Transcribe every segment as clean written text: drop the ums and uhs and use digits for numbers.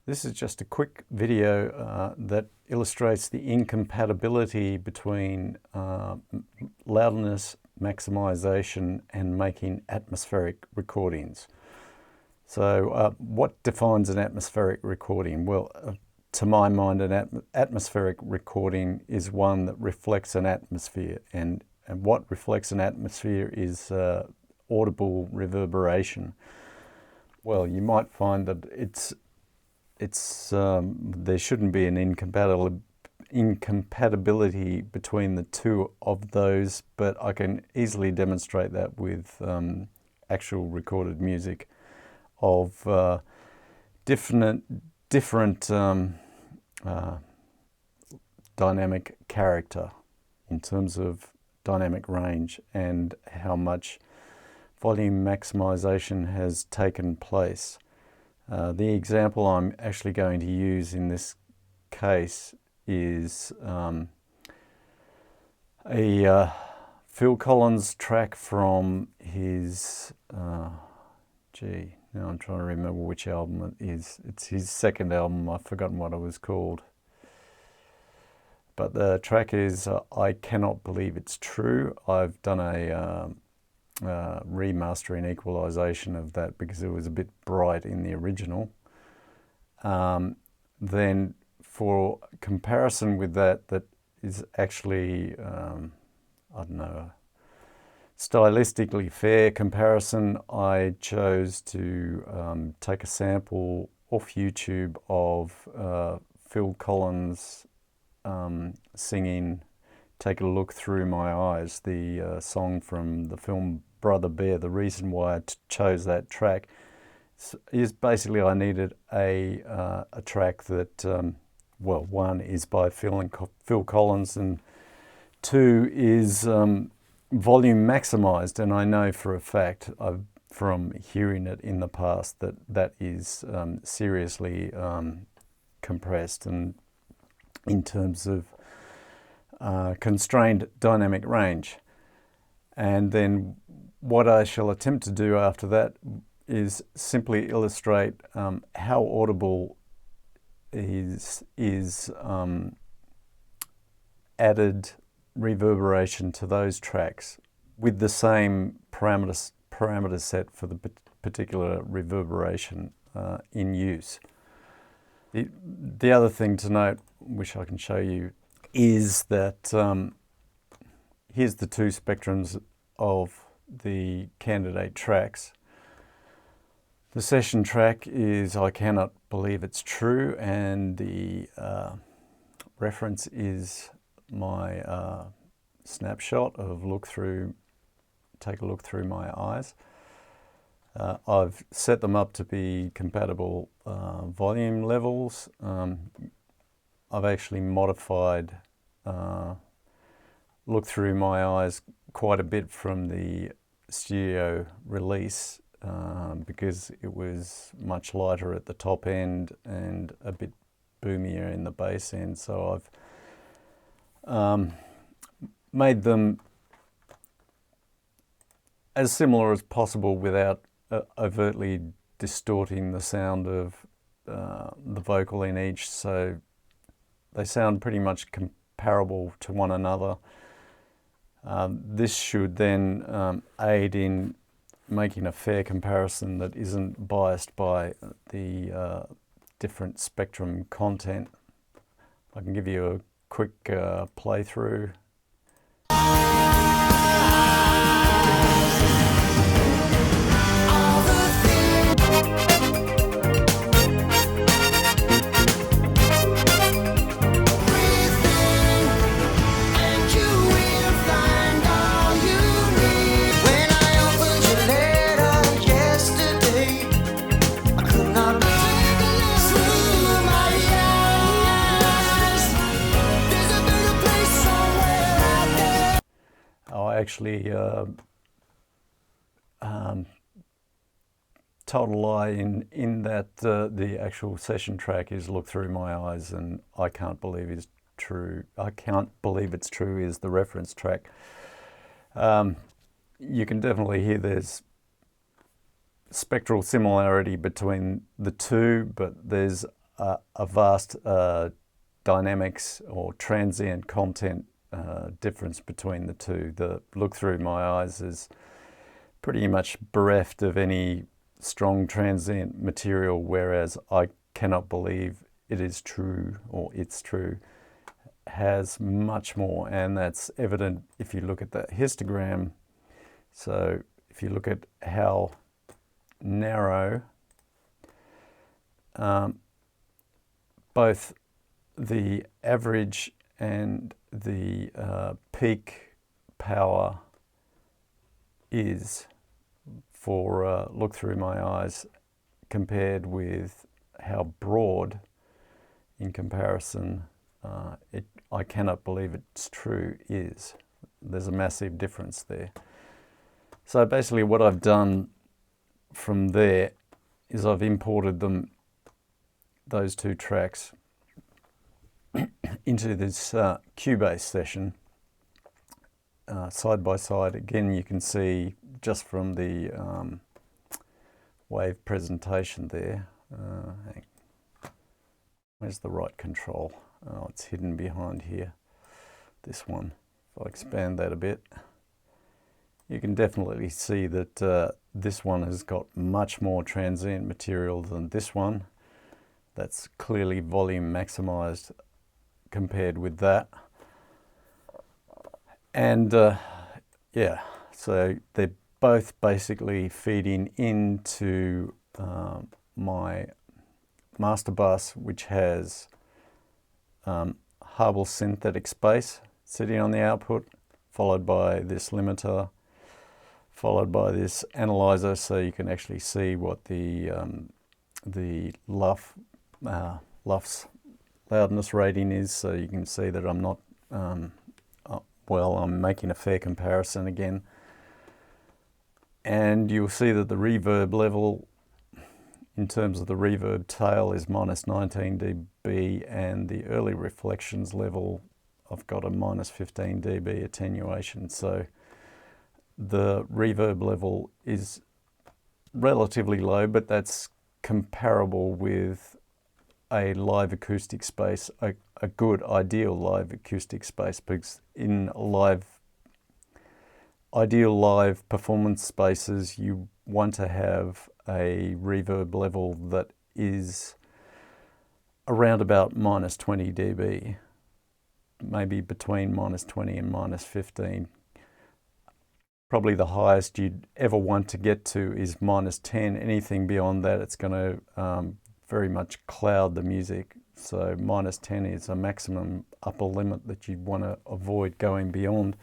This is just a quick video that illustrates the incompatibility between loudness, maximization, and making atmospheric recordings. So what defines an atmospheric recording? Well, to my mind, an atmospheric recording is one that reflects an atmosphere, and what reflects an atmosphere is audible reverberation. Well, you might find that there shouldn't be an incompatibility between the two of those, but I can easily demonstrate that with actual recorded music of different dynamic character in terms of dynamic range and how much volume maximization has taken place. The example I'm actually going to use in this case is a Phil Collins track from his, now I'm trying to remember which album it is. It's his second album. I've forgotten what it was called. But the track is I Cannot Believe It's True. I've done a remastering equalization of that because it was a bit bright in the original. Then for comparison with that is actually, I don't know, stylistically fair comparison, I chose to take a sample off YouTube of Phil Collins singing Take a Look Through My Eyes, the song from the film Brother Bear. The reason why I chose that track is basically I needed a track that, well, one is by Phil Collins, and two is volume maximized, and I know for a fact from hearing it in the past that is seriously compressed, and in terms of constrained dynamic range. And then what I shall attempt to do after that is simply illustrate how audible is added reverberation to those tracks with the same parameter set for the particular reverberation in use. The other thing to note, which I can show you, is that here's the two spectrums of the candidate tracks. The session track is I Cannot Believe It's True, and the reference is my snapshot of Take a Look Through My Eyes. I've set them up to be compatible volume levels. I've actually modified Look Through My Eyes quite a bit from the studio release because it was much lighter at the top end and a bit boomier in the bass end. So I've made them as similar as possible without overtly distorting the sound of the vocal in each, so they sound pretty much comparable to one another. This should then aid in making a fair comparison that isn't biased by the different spectrum content. I can give you a quick playthrough. Actually told a lie in that the actual session track is Look Through My Eyes, and I Can't Believe It's True. I Can't Believe It's True is the reference track. You can definitely hear there's spectral similarity between the two, but there's a vast dynamics or transient content difference between the two. The look through my eyes is pretty much bereft of any strong transient material, whereas I cannot believe it is true, or it's true, has much more, and that's evident if you look at the histogram. So if you look at how narrow both the average and the peak power is for look through my eyes compared with how broad in comparison I cannot believe it's true is. There's a massive difference there. So basically what I've done from there is I've imported those two tracks into this Cubase session side by side. Again, you can see just from the wave presentation there. Where's the right control? Oh, it's hidden behind here. This one. If I expand that a bit, you can definitely see that this one has got much more transient material than this one. That's clearly volume maximized compared with that. And yeah, so they're both basically feeding into my master bus, which has Hubble synthetic space sitting on the output, followed by this limiter, followed by this analyzer, so you can actually see what the LUFS loudness rating is, so you can see that I'm not, well, I'm making a fair comparison again. And you'll see that the reverb level, in terms of the reverb tail, is minus 19 dB, and the early reflections level, I've got a minus 15 dB attenuation. So the reverb level is relatively low, but that's comparable with a live acoustic space, a good ideal live acoustic space, because in ideal live performance spaces you want to have a reverb level that is around about minus 20 dB, maybe between minus 20 and minus 15. Probably the highest you'd ever want to get to is minus 10. Anything beyond that, it's going to very much cloud the music. So minus 10 is a maximum upper limit that you'd want to avoid going beyond,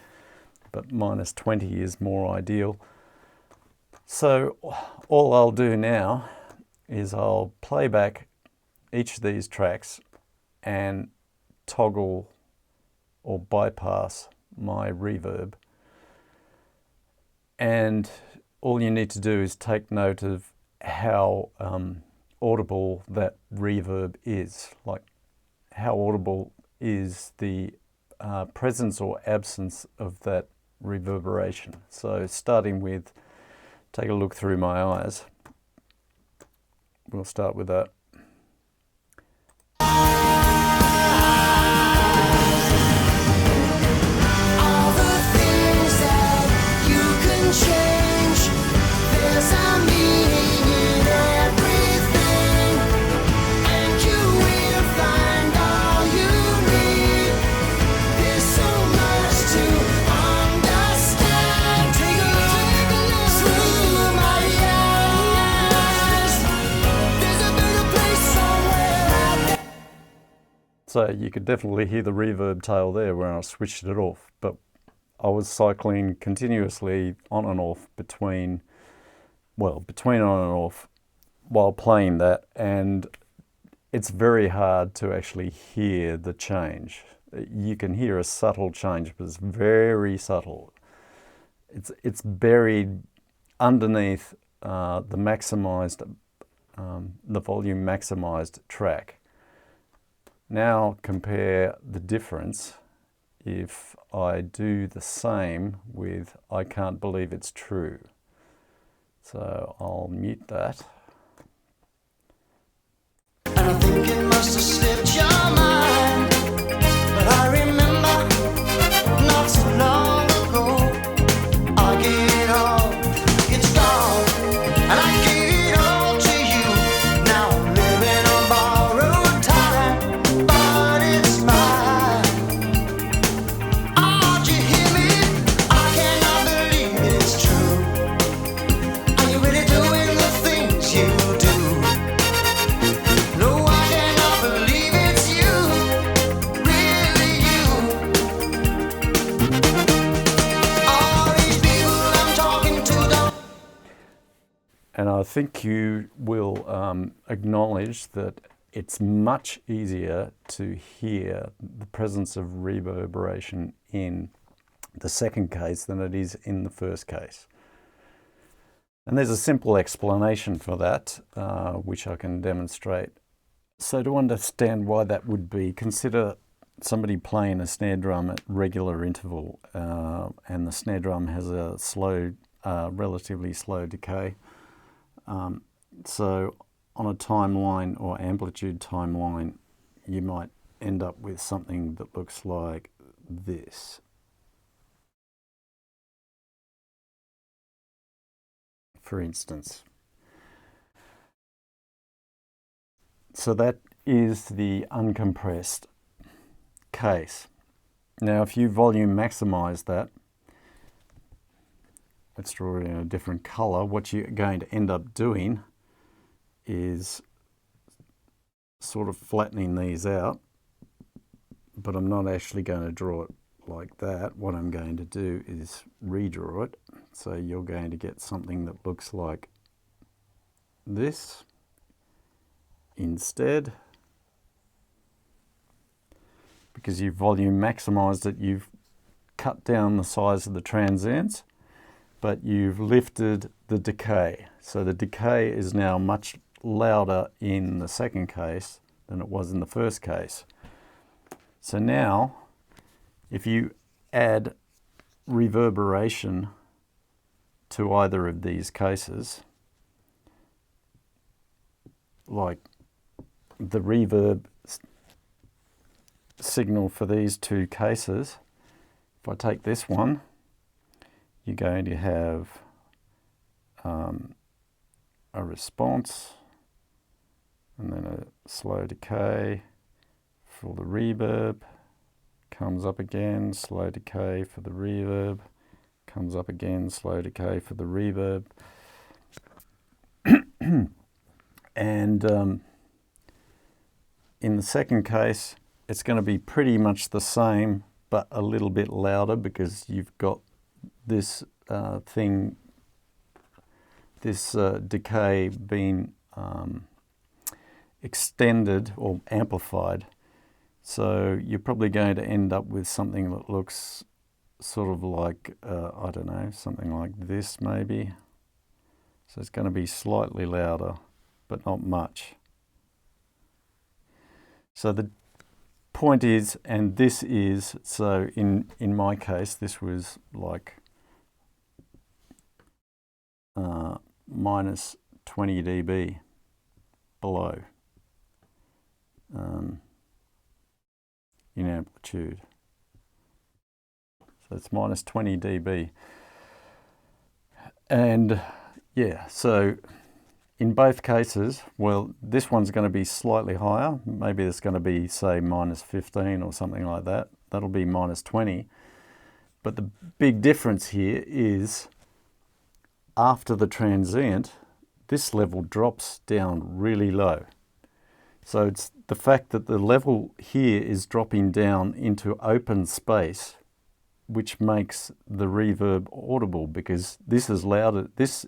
but minus 20 is more ideal. So all I'll do now is I'll play back each of these tracks and toggle or bypass my reverb. And all you need to do is take note of how audible that reverb is. Like, how audible is the presence or absence of that reverberation. So starting with, take a look through my eyes. We'll start with that. So you could definitely hear the reverb tail there when I switched it off, but I was cycling continuously on and off between on and off while playing that, and it's very hard to actually hear the change. You can hear a subtle change, but it's very subtle. It's buried underneath the maximized, the volume maximized track. Now compare the difference if I do the same with I Can't Believe It's True. So I'll mute that. And I think it must have slipped your mind, but I remember not so long ago, I gave it all, it's gone, and I gave it all to you. Now I'm living on borrowed time, but it's mine. Oh, do you hear me? I cannot believe it's true. Are you really doing the things you do? No, I cannot believe it's you, really you. All these people I'm talking to don't. And I think you will acknowledge that it's much easier to hear the presence of reverberation in the second case than it is in the first case. And there's a simple explanation for that, which I can demonstrate. So to understand why that would be, consider somebody playing a snare drum at regular interval, and the snare drum has a slow, relatively slow decay. So on a timeline or amplitude timeline, you might end up with something that looks like this. For instance. So that is the uncompressed case. Now if you volume maximize that, let's draw it in a different color, what you're going to end up doing is sort of flattening these out, but I'm not actually going to draw it like that. What I'm going to do is redraw it. So you're going to get something that looks like this instead. Because you've volume maximized it, you've cut down the size of the transients, but you've lifted the decay. So the decay is now much louder in the second case than it was in the first case. So now, if you add reverberation to either of these cases, like the reverb signal for these two cases, if I take this one, you're going to have a response and then a slow decay for the reverb, comes up again, slow decay for the reverb, comes up again, slow decay for the reverb. And in the second case, it's going to be pretty much the same, but a little bit louder because you've got this decay being extended or amplified. So you're probably going to end up with something that looks sort of like, I don't know, something like this maybe. So it's going to be slightly louder, but not much. So the point is, and this is, so in my case, this was like minus 20 dB below in amplitude. So it's minus 20 dB. And yeah, so in both cases, well, this one's going to be slightly higher. Maybe it's going to be, say, minus 15 or something like that. That'll be minus 20. But the big difference here is after the transient, this level drops down really low. So it's the fact that the level here is dropping down into open space, which makes the reverb audible, because this is louder. This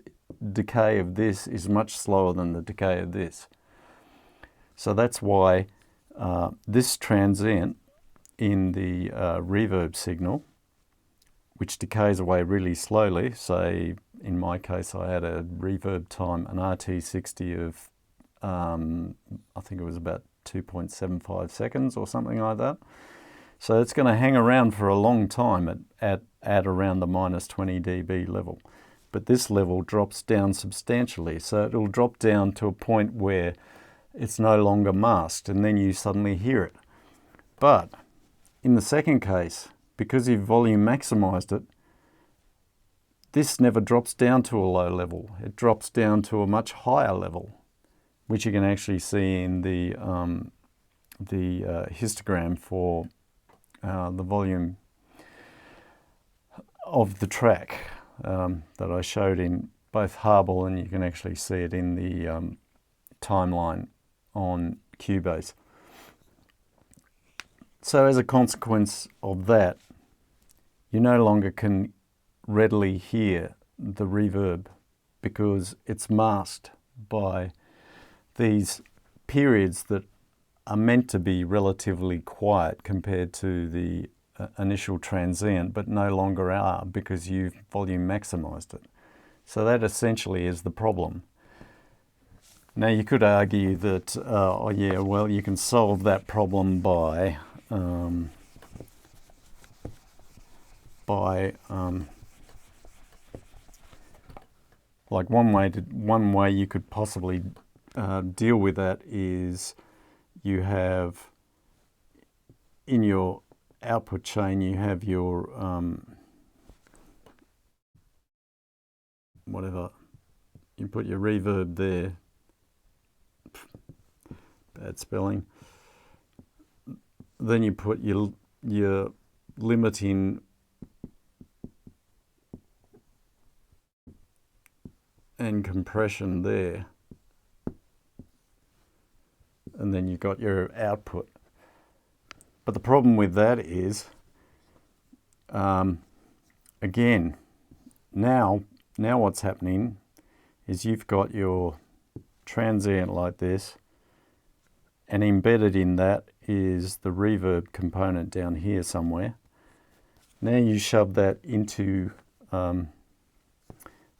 decay of this is much slower than the decay of this. So that's why this transient in the reverb signal, which decays away really slowly, say in my case I had a reverb time, an RT60 of I think it was about 2.75 seconds or something like that. So it's going to hang around for a long time at around the minus 20 dB level. But this level drops down substantially. So it'll drop down to a point where it's no longer masked, and then you suddenly hear it. But in the second case, because you've volume maximized it, this never drops down to a low level. It drops down to a much higher level, which you can actually see in the histogram for the volume of the track that I showed in both Harbel, and you can actually see it in the timeline on Cubase. So as a consequence of that, you no longer can readily hear the reverb because it's masked by these periods that are meant to be relatively quiet compared to the initial transient, but no longer are because you've volume maximized it. So that essentially is the problem. Now you could argue that, oh yeah, well, you can solve that problem by like one way you could possibly deal with that is you have in your output chain, you have your whatever, you put your reverb there, bad spelling, then you put your limit in and compression there, and then you've got your output. But the problem with that is, again, now what's happening is you've got your transient like this, and embedded in that is the reverb component down here somewhere. Now you shove that into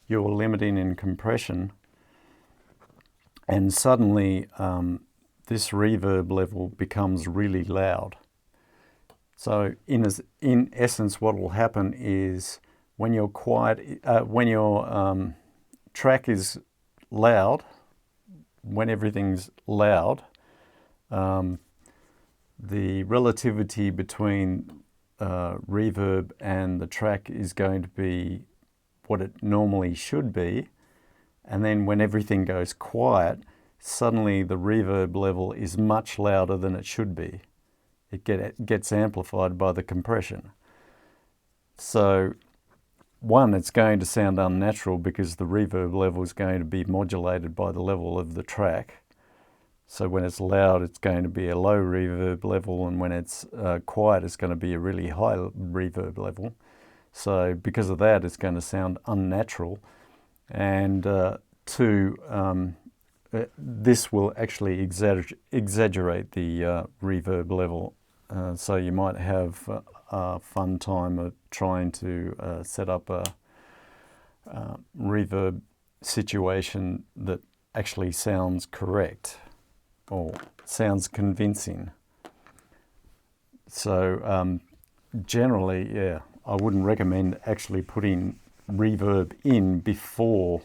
your limiting and compression, and suddenly this reverb level becomes really loud. So in essence, what will happen is when you're quiet, when your track is loud, when everything's loud, the relativity between reverb and the track is going to be what it normally should be, and then when everything goes quiet, suddenly the reverb level is much louder than it should be. It gets amplified by the compression. So one, it's going to sound unnatural because the reverb level is going to be modulated by the level of the track. So when it's loud, it's going to be a low reverb level, and when it's quiet, it's going to be a really high reverb level. So because of that, it's going to sound unnatural. And two, this will actually exaggerate the reverb level. So you might have a fun time of trying to set up a reverb situation that actually sounds correct or sounds convincing. So generally, yeah, I wouldn't recommend actually putting reverb in before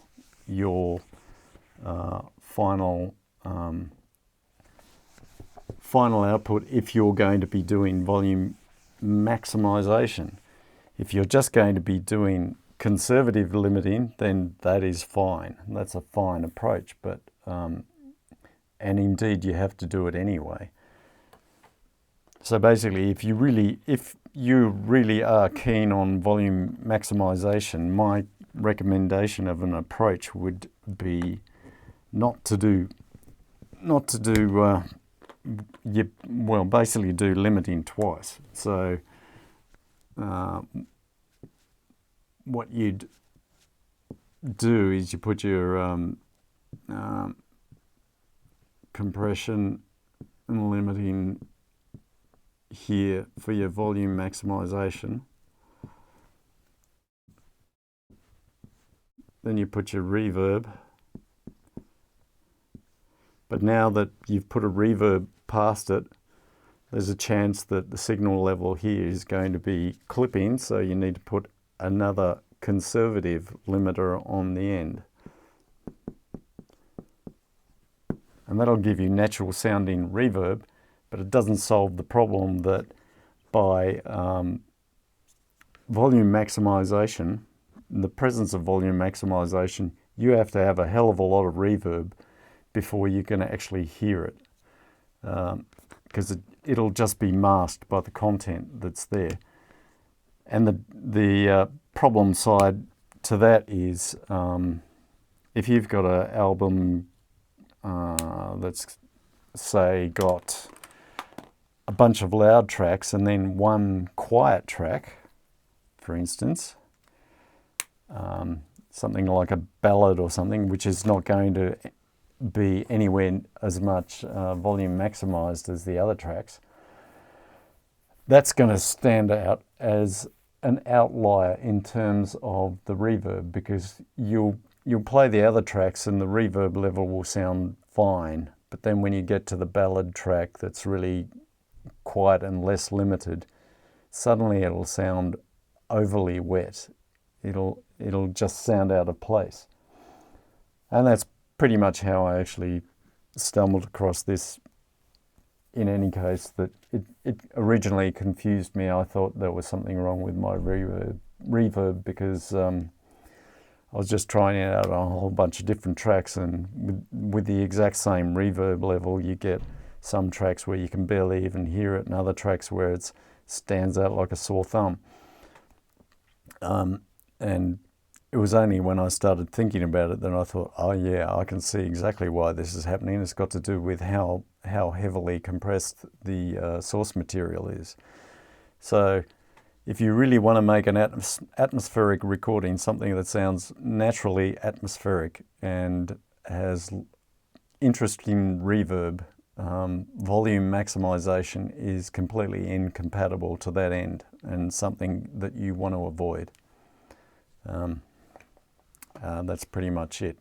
your final output if you're going to be doing volume maximization. If you're just going to be doing conservative limiting, then that is fine. That's a fine approach, but and indeed you have to do it anyway. So basically, if you really are keen on volume maximization, my recommendation of an approach would be basically do limiting twice. So what you'd do is you put your compression and limiting here for your volume maximization. Then you put your reverb. But now that you've put a reverb past it, there's a chance that the signal level here is going to be clipping, so you need to put another conservative limiter on the end. and that'll give you natural sounding reverb, but it doesn't solve the problem that by volume maximization, in the presence of volume maximization, you have to have a hell of a lot of reverb before you can actually hear it, because it'll just be masked by the content that's there. And the problem side to that is if you've got an album that's, say, got a bunch of loud tracks and then one quiet track, for instance, something like a ballad or something, which is not going to be anywhere as much volume maximized as the other tracks, that's going to stand out as an outlier in terms of the reverb, because you'll play the other tracks and the reverb level will sound fine, but then when you get to the ballad track that's really quiet and less limited, suddenly it'll sound overly wet. It'll just sound out of place. And that's pretty much how I actually stumbled across this. In any case, that it originally confused me. I thought there was something wrong with my reverb because I was just trying it out on a whole bunch of different tracks, and with the exact same reverb level, you get some tracks where you can barely even hear it, and other tracks where it stands out like a sore thumb. And it was only when I started thinking about it that I thought, oh yeah, I can see exactly why this is happening. It's got to do with how heavily compressed the source material is. So if you really want to make an atmospheric recording, something that sounds naturally atmospheric and has interesting reverb, volume maximization is completely incompatible to that end, and something that you want to avoid. That's pretty much it.